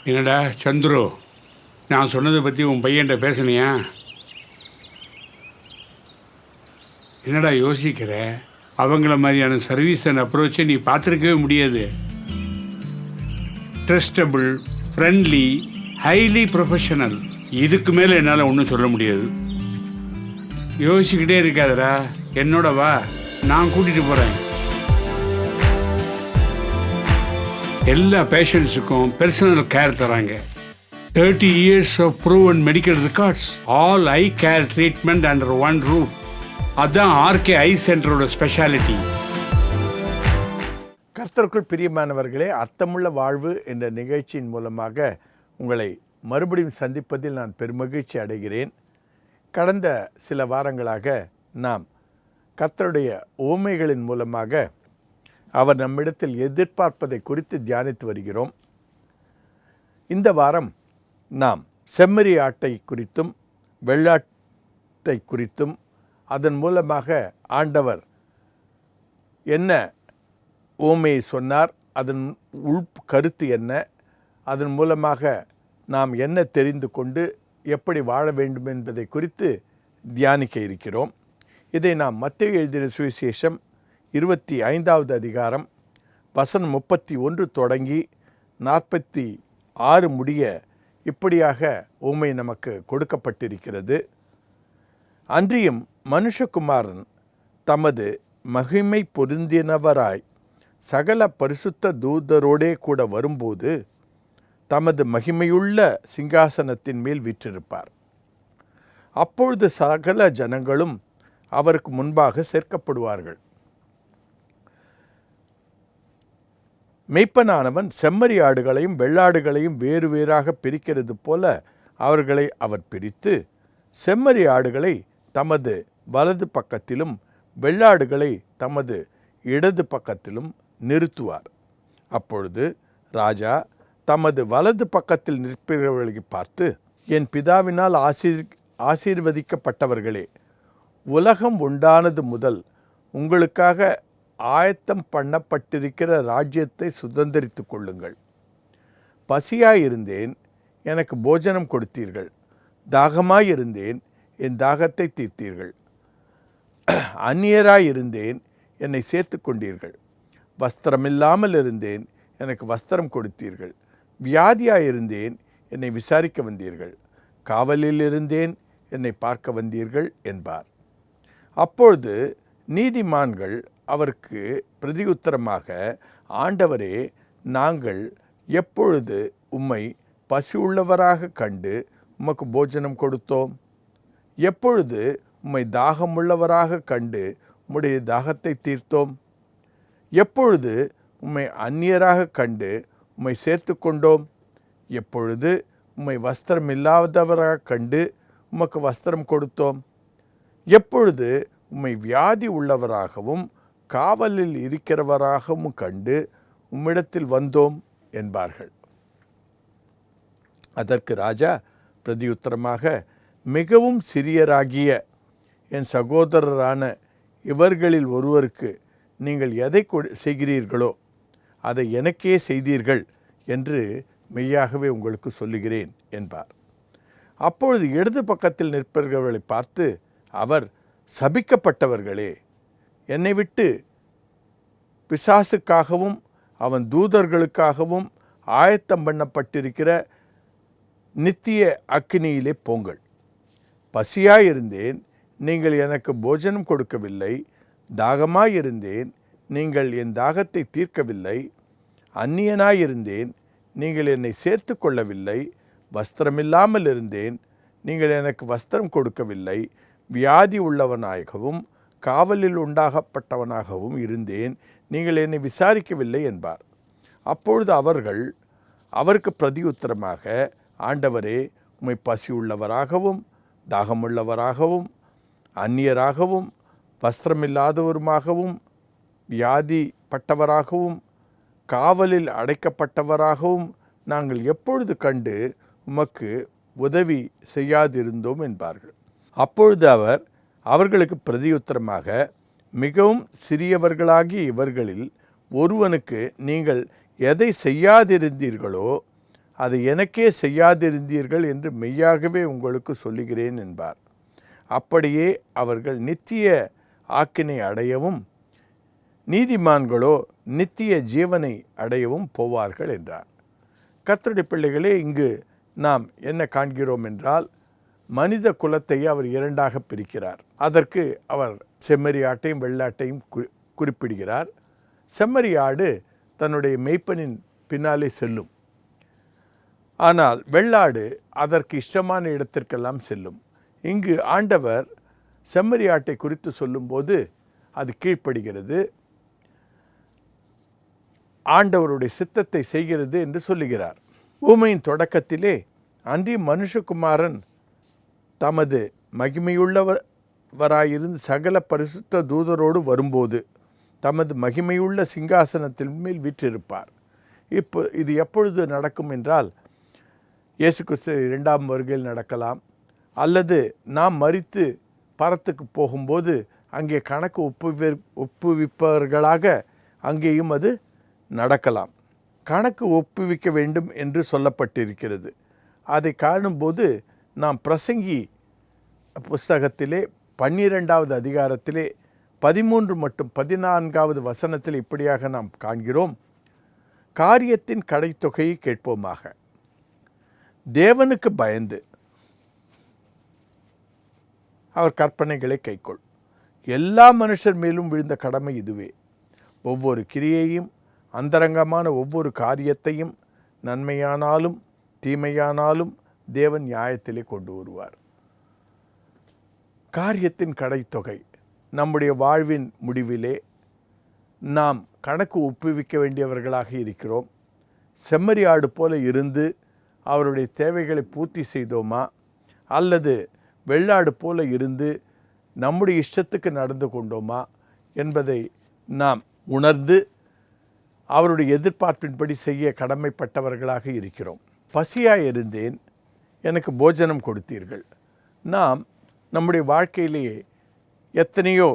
என்னடா சந்துரு, நான் சொன்னதை பற்றி உன் பையன்கிட்ட பேசுனியா? என்னடா யோசிக்கிற? அவங்கள மாதிரியான சர்வீஸ் அண்ட் அப்ரோச்சை நீ பார்த்துருக்கவே முடியாது. Trustable, friendly, highly professional. இதுக்கு மேலே என்னால் ஒன்றும் சொல்ல முடியாது. யோசிச்சுக்கிட்டே இருக்காதடா, என்னோட வா, நான் கூட்டிகிட்டு போகிறேன். எல்லா பேஷண்ட்ஸுக்கும் பர்சனல் கேர் தராங்க. 30 years of proven medical records, all eye care treatment under one roof. அதான் ஆர்கே ஐ சென்டரோட ஸ்பெஷாலிட்டி. கர்த்தருக்குள் பிரியமானவர்களே, அர்த்தமுள்ள வாழ்வு என்ற நிகழ்ச்சியின் மூலமாக உங்களை மறுபடியும் சந்திப்பதில் நான் பெருமகிழ்ச்சி அடைகிறேன். கடந்த சில வாரங்களாக நாம் கர்த்தருடைய உவமைகளின் மூலமாக அவர் நம்மிடத்தில் எதிர்பார்ப்பதை குறித்து தியானித்து வருகிறோம். இந்த வாரம் நாம் செம்மறி ஆட்டை குறித்தும் வெள்ளாட்டை குறித்தும் அதன் மூலமாக ஆண்டவர் என்ன உவமையை சொன்னார், அதன் உள் கருத்து என்ன, அதன் மூலமாக நாம் என்ன தெரிந்து கொண்டு எப்படி வாழ வேண்டும் என்பதை குறித்து தியானிக்க இருக்கிறோம். இதை நாம் மத்தேயு எழுதின சுவிசேஷம் 25வது அதிகாரம் வசனம் 31 தொடங்கி 46 முடிய இப்படியாக உவமை நமக்கு கொடுக்கப்பட்டிருக்கிறது. அன்றியும் மனுஷகுமாரன் தமது மகிமை பொருந்தினவராய் சகல பரிசுத்த தூதரோடே கூட வரும்போது தமது மகிமையுள்ள சிங்காசனத்தின் மேல் வீற்றிருப்பார். அப்பொழுது சகல ஜனங்களும் அவருக்கு முன்பாக சேர்க்கப்படுவார்கள். மெய்ப்பனானவன் செம்மறி ஆடுகளையும் வெள்ளாடுகளையும் வேறு வேறாக பிரிக்கிறது போல அவர்களை அவர் பிரித்து செம்மறி ஆடுகளை தமது வலது பக்கத்திலும் வெள்ளாடுகளை தமது இடது பக்கத்திலும் நிறுத்துவார். அப்பொழுது ராஜா தமது வலது பக்கத்தில் நிற்பவர்களை பார்த்து, என் பிதாவினால் ஆசீர்வதிக்கப்பட்டவர்களே, உலகம் உண்டானது முதல் உங்களுக்காக ஆயத்தம் பண்ணப்பட்டிருக்கிற ராஜ்யத்தை சுதந்திரித்து கொள்ளுங்கள். பசியாயிருந்தேன், எனக்கு போஜனம் கொடுத்தீர்கள். தாகமாயிருந்தேன், என் தாகத்தை தீர்த்தீர்கள். அந்நியராயிருந்தேன், என்னை சேர்த்து கொண்டீர்கள். வஸ்திரமில்லாமல் இருந்தேன், எனக்கு வஸ்திரம் கொடுத்தீர்கள். வியாதியாயிருந்தேன், என்னை விசாரிக்க வந்தீர்கள். காவலில் இருந்தேன், என்னை பார்க்க வந்தீர்கள் என்பார். அப்பொழுது நீதிமான்கள் அவருக்கு பிரதியுத்தரமாக, ஆண்டவரே, நாங்கள் எப்பொழுது உம்மை பசியுள்ளவராக கண்டு உமக்கு போஜனம் கொடுத்தோம்? எப்பொழுது உம்மை தாகமுள்ளவராக கண்டு உம்முடைய தாகத்தை தீர்த்தோம்? எப்பொழுது உம்மை அந்நியராக கண்டு உம்மை சேர்த்து கொண்டோம்? எப்பொழுது உம்மை வஸ்திரம் இல்லாதவராக கண்டு உமக்கு வஸ்திரம் கொடுத்தோம்? எப்பொழுது உம்மை வியாதி உள்ளவராகவும் காவலில் இருக்கிறவராகவும் கண்டு உம்மிடத்தில் வந்தோம் என்பார்கள். அதற்கு ராஜா பிரதியுத்தரமாக, மிகவும் சிறியராகிய என் சகோதரரான இவர்களில் ஒருவருக்கு நீங்கள் எதை செய்கிறீர்களோ அதை எனக்கே செய்தீர்கள் என்று மெய்யாகவே உங்களுக்கு சொல்லுகிறேன் என்பார். அப்பொழுது இடது பக்கத்தில் நிற்பவர்களை பார்த்து அவர், சபிக்கப்பட்டவர்களே, என்னை விட்டு பிசாசுக்காகவும் அவன் தூதர்களுக்காகவும் ஆயத்தம் பண்ணப்பட்டிருக்கிற நித்திய அக்கினியிலே போங்கள். பசியாயிருந்தேன், நீங்கள் எனக்கு போஜனம் கொடுக்கவில்லை. தாகமாயிருந்தேன், நீங்கள் என் தாகத்தை தீர்க்கவில்லை. அந்நியனாயிருந்தேன், நீங்கள் என்னை சேர்த்து கொள்ளவில்லை. வஸ்திரமில்லாமல் இருந்தேன், நீங்கள் எனக்கு வஸ்திரம் கொடுக்கவில்லை. வியாதி உள்ளவனாகவும் காவலில் உண்டாகப்பட்டவனாகவும் இருந்தேன், நீங்கள் என்னை விசாரிக்கவில்லை என்பார். அப்பொழுது அவர்கள் அவருக்கு பிரதியுத்தரமாக, ஆண்டவரே, உம்மை பசியுள்ளவராகவும் தாகமுள்ளவராகவும் அந்நியராகவும் வஸ்திரமில்லாதவருமாகவும் வியாதிப்பட்டவராகவும் காவலில் அடைக்கப்பட்டவராகவும் நாங்கள் எப்பொழுது கண்டு உமக்கு உதவி செய்யாதிருந்தோம் என்பார்கள். அப்பொழுது அவர் அவர்களுக்கு பிரதியுத்தரமாக, மிகவும் சிறியவர்களாகிய இவர்களில் ஒருவனுக்கு நீங்கள் எதை செய்யாதிருந்தீர்களோ அதை எனக்கே செய்யாதிருந்தீர்கள் என்று மெய்யாகவே உங்களுக்கு சொல்லுகிறேன் என்பார். அப்படியே அவர்கள் நித்திய ஆக்கினை அடையவும் நீதிமான்களோ நித்திய ஜீவனை அடையவும் போவார்கள் என்றார். கர்த்தருடைய பிள்ளைகளே, இங்கு நாம் என்ன காண்கிறோம் என்றால், மனித குலத்தை அவர் இரண்டாக பிரிக்கிறார். அதற்கு அவர் செம்மறி ஆட்டையும் வெள்ளாட்டையும் குறிப்பிடுகிறார். செம்மறி ஆடு தன்னுடைய மேய்ப்பனின் பின்னாலே செல்லும். ஆனால் வெள்ளாடு அதற்கு இஷ்டமான இடத்திற்கெல்லாம் செல்லும். இங்கு ஆண்டவர் செம்மறி ஆட்டை குறித்து சொல்லும்போது அது கீழ்ப்படுகிறது, ஆண்டவருடைய சித்தத்தை செய்கிறது என்று சொல்லுகிறார். ஊமையின் தொடக்கத்திலே அன்றி மனுஷகுமாரன் தமது மகிமையுள்ளவராயிருந்து சகல பரிசுத்த தூதரோடு வரும்போது தமது மகிமையுள்ள சிங்காசனத்தின் மேல் வீற்றிருப்பார். இது எப்பொழுது நடக்கும் என்றால், இயேசு கிறிஸ்து 2ஆம் வருகையில் நடக்கலாம், அல்லது நாம் மரித்து பரத்துக்கு போகும்போது அங்கே கணக்கு ஒப்புவிப்பவர்களாக அங்கேயும் அது நடக்கலாம். கணக்கு ஒப்புவிக்க வேண்டும் என்று சொல்லப்பட்டிருக்கிறது. அதை காணும்போது நாம் பிரசங்கி புஸ்தகத்திலே 12வது அதிகாரத்திலே 13 மற்றும் 14வது வசனத்தில் இப்படியாக நாம் காண்கிறோம். காரியத்தின் கடைத்தொகையை கேட்போமாக. தேவனுக்கு பயந்து அவர் கற்பனைகளை கைக்கொள். எல்லா மனுஷர் மேலும் விழுந்த கடமை இதுவே. ஒவ்வொரு கிரியையும் அந்தரங்கமான ஒவ்வொரு காரியத்தையும் நன்மையானாலும் தீமையானாலும் தேவன் நியாயத்திலே கொண்டு வருவார். காரியத்தின் கடைத்தொகை. நம்முடைய வாழ்வின் முடிவிலே நாம் கணக்கு ஒப்புவிக்க வேண்டியவர்களாக இருக்கிறோம். செம்மறி ஆடு போல இருந்து அவருடைய தேவைகளை பூர்த்தி செய்தோமா, அல்லது வெள்ளாடு போல இருந்து நம்முடைய இஷ்டத்துக்கு நடந்து கொண்டோமா என்பதை நாம் உணர்ந்து அவருடைய எதிர்பார்ப்பின்படி செய்ய கடமைப்பட்டவர்களாக இருக்கிறோம். பசியாய் இருந்தேன், எனக்கு போஜனம் கொடுத்தீர்கள். நாம் நம்முடைய வாழ்க்கையிலேயே எத்தனையோ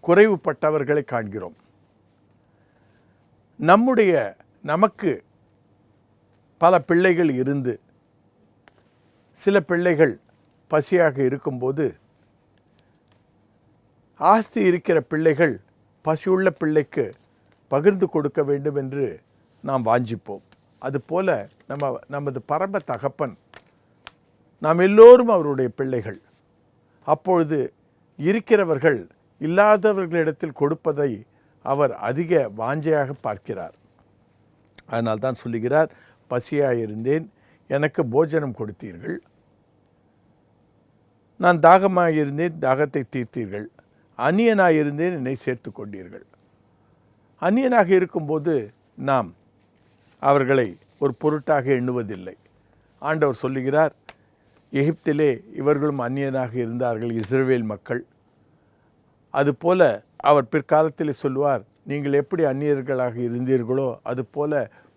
குறைவுபட்டவர்களை காண்கிறோம். நமக்கு பல பிள்ளைகள் இருந்து சில பிள்ளைகள் பசியாக இருக்கும்போது, ஆஸ்தி இருக்கிற பிள்ளைகள் பசியுள்ள பிள்ளைக்கு பகிர்ந்து கொடுக்க வேண்டும் என்று நாம் வாஞ்சிப்போம். அதுபோல நமது பரம தகப்பன், நாம் எல்லோரும் அவருடைய பிள்ளைகள். அப்பொழுது இருக்கிறவர்கள் இல்லாதவர்களிடத்தில் கொடுப்பதை அவர் அதிக வாஞ்சையாக பார்க்கிறார். அதனால் தான் சொல்லுகிறார், பசியாயிருந்தேன், எனக்கு போஜனம் கொடுத்தீர்கள். நான் தாகமாயிருந்தேன், தாகத்தை தீர்த்தீர்கள். அந்நியனாயிருந்தேன், என்னை சேர்த்து கொண்டீர்கள். அந்நியனாக இருக்கும்போது நாம் அவர்களை ஒரு பொருட்டாக எண்ணுவதில்லை. ஆண்டவர் சொல்லுகிறார், எகிப்திலே இவர்களும் அந்நியனாக இருந்தார்கள், இஸ்ரவேல் மக்கள். அதுபோல அவர் பிற்காலத்தில் சொல்லுவார், நீங்கள் எப்படி அந்நியர்களாக இருந்தீர்களோ அதுபோல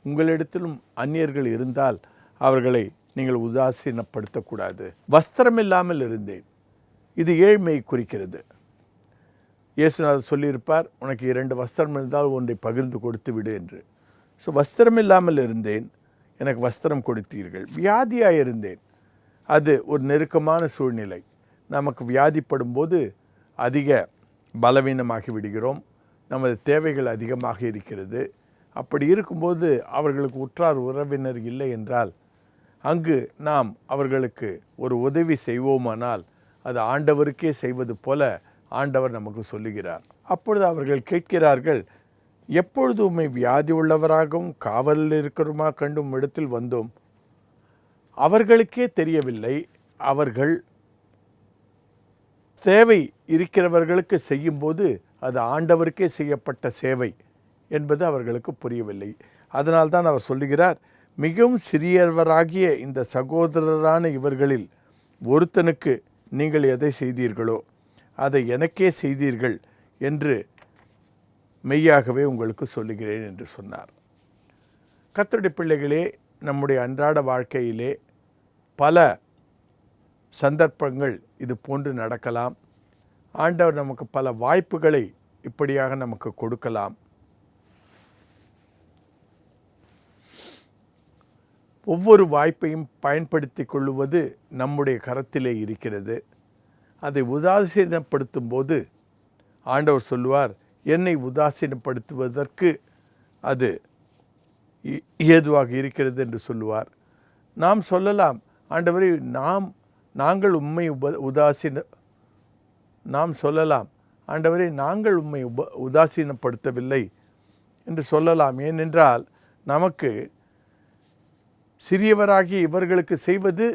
உங்களிடத்திலும் அந்நியர்கள் இருந்தால் அவர்களை நீங்கள் உதாசீனப்படுத்தக்கூடாது. வஸ்திரம் இல்லாமல் இருந்தேன். இது ஏழ்மையை குறிக்கிறது. இயேசுநாதர் சொல்லியிருப்பார், உனக்கு 2 வஸ்திரம் இருந்தால் ஒன்றை பகிர்ந்து கொடுத்து விடு என்று. ஸோ வஸ்திரம் இல்லாமல் இருந்தேன், எனக்கு வஸ்திரம் கொடுத்தீர்கள். வியாதியாக இருந்தேன். அது ஒரு நெருக்கமான சூழ்நிலை. நமக்கு வியாதிப்படும் போது அதிக பலவீனமாகி விடுகிறோம். நமது தேவைகள் அதிகமாக இருக்கிறது. அப்படி இருக்கும்போது அவர்களுக்கு உற்றார் உறவினர் இல்லை என்றால் அங்கு நாம் அவர்களுக்கு ஒரு உதவி செய்வோமானால் அது ஆண்டவருக்கே செய்வது போல ஆண்டவர் நமக்கு சொல்லுகிறார். அப்பொழுது அவர்கள் கேட்கிறார்கள், எப்பொழுது உம்மை வியாதி உள்ளவராகவும் காவலில் இருக்கிறோமா கண்டும் இடத்தில் வந்தோம். அவர்களுக்கே தெரியவில்லை, அவர்கள் தேவை இருக்கிறவர்களுக்கு செய்யும்போது அது ஆண்டவருக்கே செய்யப்பட்ட சேவை என்பது அவர்களுக்கு புரியவில்லை. அதனால்தான் அவர் சொல்லுகிறார், மிகவும் சிறியவராகிய இந்த சகோதரரான இவர்களில் ஒருத்தனுக்கு நீங்கள் எதை செய்தீர்களோ அதை எனக்கே செய்தீர்கள் என்று மெய்யாகவே உங்களுக்கு சொல்லுகிறேன் என்று சொன்னார். கர்த்தருடைய பிள்ளைகளே, நம்முடைய அன்றாட வாழ்க்கையிலே பல சந்தர்ப்பங்கள் இது போன்று நடக்கலாம். ஆண்டவர் நமக்கு பல வாய்ப்புகளை இப்படியாக நமக்கு கொடுக்கலாம். ஒவ்வொரு வாய்ப்பையும் பயன்படுத்தி கொள்ளுவது நம்முடைய கரத்திலே இருக்கிறது. அதை உதாசீனப்படுத்தும் போது ஆண்டவர் சொல்லுவார், என்னை உதாசீனப்படுத்துவதற்கு அது ஏதுவாக இருக்கிறது என்று சொல்லுவார். நாம் சொல்லலாம், ஆண்டவரே நாங்கள் உம்மை நாம் சொல்லலாம், ஆண்டவரே நாங்கள் உம்மை உதாசீனப்படுத்தவில்லை என்று சொல்லலாம். ஏனென்றால் நமக்கு சிறியவராகி இவர்களுக்கு செய்வது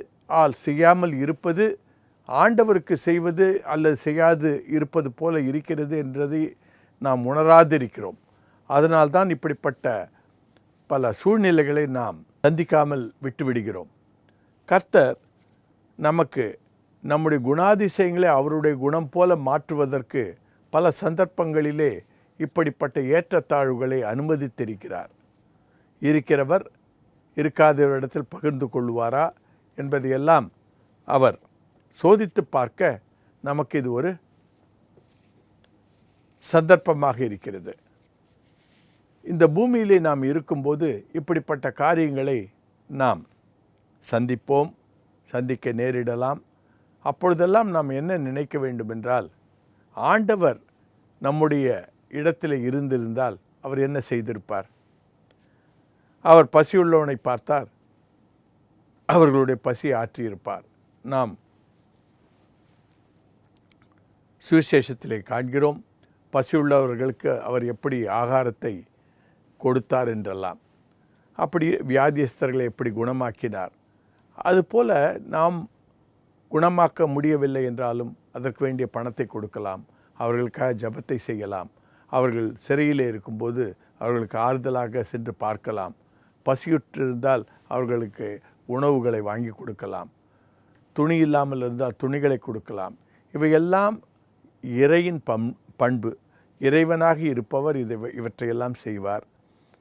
செய்யாமல் இருப்பது ஆண்டவருக்கு செய்வது அல்லது செய்யாது இருப்பது போல இருக்கிறது என்றதை நாம் உணராதிருக்கிறோம். அதனால்தான் இப்படிப்பட்ட பல சூழ்நிலைகளை நாம் சந்திக்காமல் விட்டுவிடுகிறோம். கர்த்தர் நமக்கு நம்முடைய குணாதிசயங்களை அவருடைய குணம் போல மாற்றுவதற்கு பல சந்தர்ப்பங்களிலே இப்படிப்பட்ட ஏற்றத்தாழ்வுகளை அனுமதித்திருக்கிறார். இருக்கிறவர் இருக்காதவரிடத்தில் பகிர்ந்து கொள்வாரா என்பதையெல்லாம் அவர் சோதித்து பார்க்க நமக்கு இது ஒரு சந்தர்ப்பமாக இருக்கிறது. இந்த பூமியிலே நாம் இருக்கும்போது இப்படிப்பட்ட காரியங்களை நாம் சந்திக்க நேரிடலாம். அப்பொழுதெல்லாம் நாம் என்ன நினைக்க வேண்டும் என்றால், ஆண்டவர் நம்முடைய இடத்தில் இருந்திருந்தால் அவர் என்ன செய்திருப்பார்? அவர் பசியுள்ளவனை பார்த்தார், அவர்களுடைய பசியை ஆற்றியிருப்பார். நாம் சுவிசேஷத்திலே காண்கிறோம், பசியுள்ளவர்களுக்கு அவர் எப்படி ஆகாரத்தை கொடுத்தார் என்றெல்லாம், அப்படி வியாதியஸ்தர்களை எப்படி குணமாக்கினார். அதுபோல நாம் குணமாக்க முடியவில்லை என்றாலும் அதற்கு வேண்டிய பணத்தை கொடுக்கலாம், அவர்களுக்காக ஜெபத்தை செய்யலாம், அவர்கள் சிறையிலே இருக்கும்போது அவர்களுக்கு ஆறுதலாக சென்று பார்க்கலாம், பசியுற்றிருந்தால் அவர்களுக்கு உணவுகளை வாங்கி கொடுக்கலாம், துணி இல்லாமல் இருந்தால் துணிகளை கொடுக்கலாம். இவையெல்லாம் இறையின் பண்பு. இறைவனாக இருப்பவர் இவற்றையெல்லாம் செய்வார்.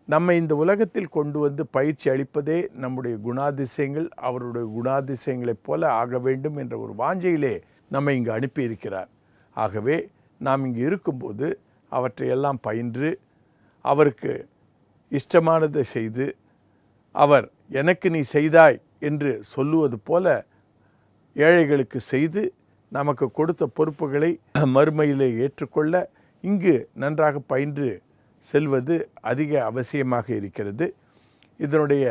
நம்மை இந்த உலகத்தில் கொண்டு வந்து பயிற்சி அளிப்பதே நம்முடைய குணாதிசயங்கள் அவருடைய குணாதிசயங்களைப் போல ஆக வேண்டும் என்ற ஒரு வாஞ்சையிலே நம்மை இங்கு அனுப்பியிருக்கிறார். ஆகவே நாம் இங்கு இருக்கும்போது அவற்றையெல்லாம் பயின்று அவருக்கு இஷ்டமானதை செய்து, அவர் எனக்கு நீ செய்தாய் என்று சொல்லுவது போல ஏழைகளுக்கு செய்து நமக்கு கொடுத்த பொறுப்புகளை மறுமையிலே ஏற்றுக்கொள்ள இங்கு நன்றாக பயின்று செல்வது அதிக அவசியமாக இருக்கிறது. இதனுடைய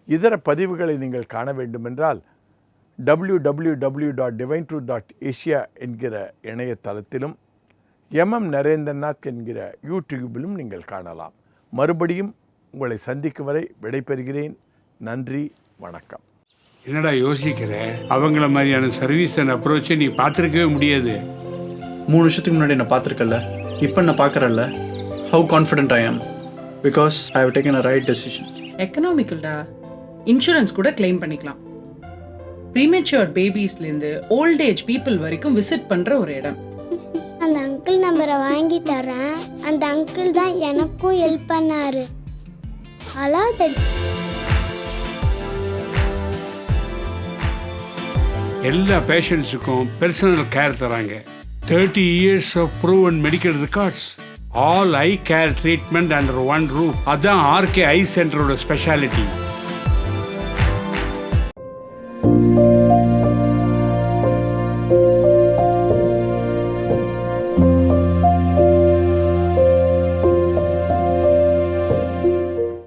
இதர பதிவுகளை நீங்கள் காண வேண்டுமென்றால் www.divinetruth.asia என்கிற இணையதளத்திலும் நரேந்திரநாத் என்கிற யூடியூபிலும் நீங்கள் காணலாம். மறுபடியும் உங்களை சந்திக்கும் வரை விடைபெறுகிறேன். நன்றி, வணக்கம். என்னடா யோசிக்கிற? அவங்கள மாதிரியான சர்வீஸ் அண்ட் அப்ரோச்சை நீ பார்த்துருக்கவே முடியாது. 3 வருஷத்துக்கு முன்னாடி நான் பார்த்துருக்கல, இப்போ நான் பார்க்குறேன்ல. How confident I am because I have taken a right decision. எக்கனாமிக்கல்டா, இன்சூரன்ஸ் கூட கிளைம் பண்ணிக்கலாம். ப்ரீமெச்சூர் பேபிஸ்லேருந்து ஓல்ட் ஏஜ் பீப்புள் வரைக்கும் விசிட் பண்ணுற ஒரு இடம். அந்த அங்கிள் நம்பரை வாங்கி தரேன். அந்த அங்கிள் தான் எனக்கும் ஹெல்ப் பண்ணாரு. எல்லா பேஷண்ட்ஸுக்கும் பர்சனல் கேர் தராங்க. 30 years of proven medical records. All eye care treatment under one roof. அதான் ஆர்கே ஐ சென்டரோட ஸ்பெஷாலிட்டி.